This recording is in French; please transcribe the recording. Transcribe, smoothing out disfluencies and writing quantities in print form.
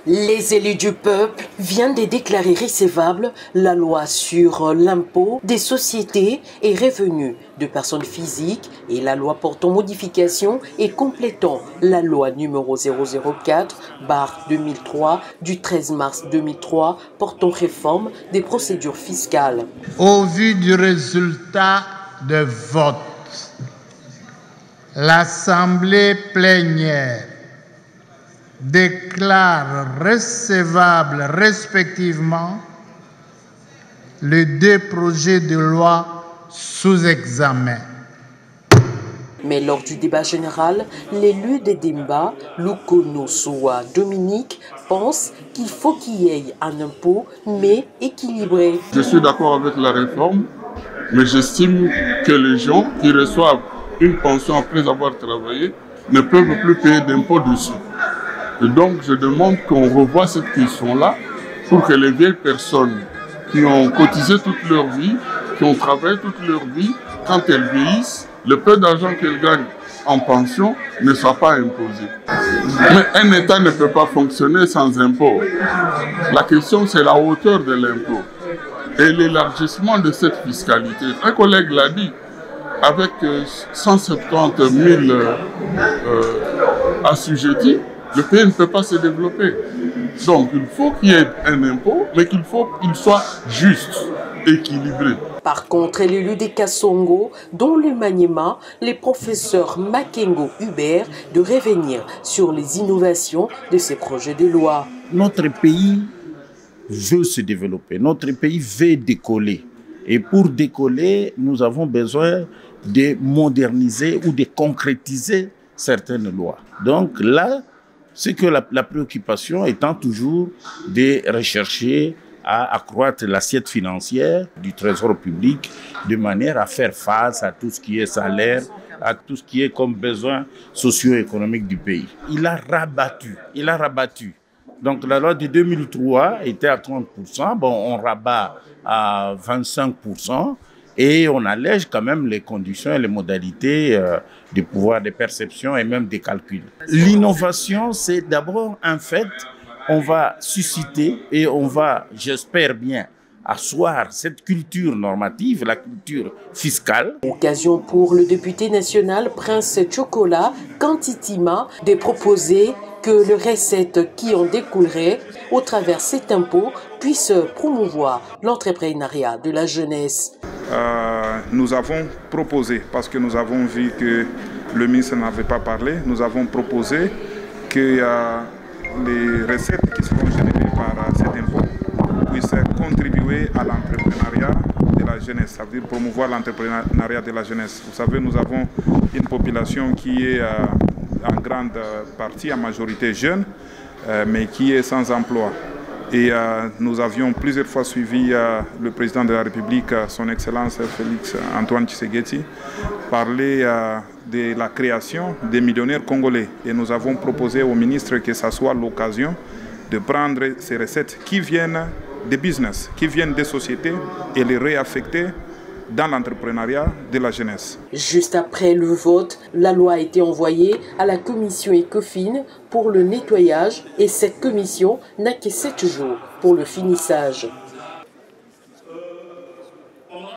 Les élus du peuple viennent de déclarer recevable la loi sur l'impôt des sociétés et revenus de personnes physiques et la loi portant modification et complétant la loi numéro 004/2003 du 13 mars 2003 portant réforme des procédures fiscales. Au vu du résultat de vote, l'Assemblée plénière déclare recevables respectivement les deux projets de loi sous examen. Mais lors du débat général, l'élu de Demba, Lukono Soa Dominique, pense qu'il faut qu'il y ait un impôt, mais équilibré. Je suis d'accord avec la réforme, mais j'estime que les gens qui reçoivent une pension après avoir travaillé ne peuvent plus payer d'impôts dessus. Et donc je demande qu'on revoie cette question-là pour que les vieilles personnes qui ont cotisé toute leur vie, qui ont travaillé toute leur vie, quand elles vieillissent, le peu d'argent qu'elles gagnent en pension ne soit pas imposé. Mais un État ne peut pas fonctionner sans impôt. La question, c'est la hauteur de l'impôt et l'élargissement de cette fiscalité. Un collègue l'a dit, avec 170 000 assujettis, le pays ne peut pas se développer. Donc il faut qu'il y ait un impôt, mais qu'il faut qu'il soit juste, équilibré. Par contre, l'élu des Kassongo, dont le Maniema, les professeurs Makengo Hubert, de revenir sur les innovations de ces projets de loi. Notre pays veut se développer, notre pays veut décoller. Et pour décoller, nous avons besoin de moderniser ou de concrétiser certaines lois. Donc là, c'est que la préoccupation étant toujours de rechercher à accroître l'assiette financière du Trésor public de manière à faire face à tout ce qui est salaire, à tout ce qui est comme besoin socio-économique du pays. Il a rabattu. Donc la loi de 2003 était à 30%, bon, on rabat à 25%. Et on allège quand même les conditions et les modalités du pouvoir de perception et même des calculs. L'innovation, c'est d'abord un fait. On va susciter et on va, j'espère bien, asseoir cette culture normative, la culture fiscale. Occasion pour le député national Prince Chocolat Kantitima de proposer que les recettes qui en découleraient au travers cet impôt puissent promouvoir l'entrepreneuriat de la jeunesse. Nous avons proposé, parce que nous avons vu que le ministre n'avait pas parlé, nous avons proposé que les recettes qui seront générées par cet impôt puissent contribuer à l'entrepreneuriat de la jeunesse, ça veut dire promouvoir l'entrepreneuriat de la jeunesse. Vous savez, nous avons une population qui est en grande partie, en majorité jeune, mais qui est sans emploi. Et nous avions plusieurs fois suivi le président de la République, son Excellence Félix Antoine Tshisekedi, parler de la création des millionnaires congolais. Et nous avons proposé au ministre que ça soit l'occasion de prendre ces recettes qui viennent des business, qui viennent des sociétés et les réaffecter dans l'entrepreneuriat de la jeunesse. Juste après le vote, la loi a été envoyée à la commission ECOFIN pour le nettoyage et cette commission n'a que 7 jours pour le finissage.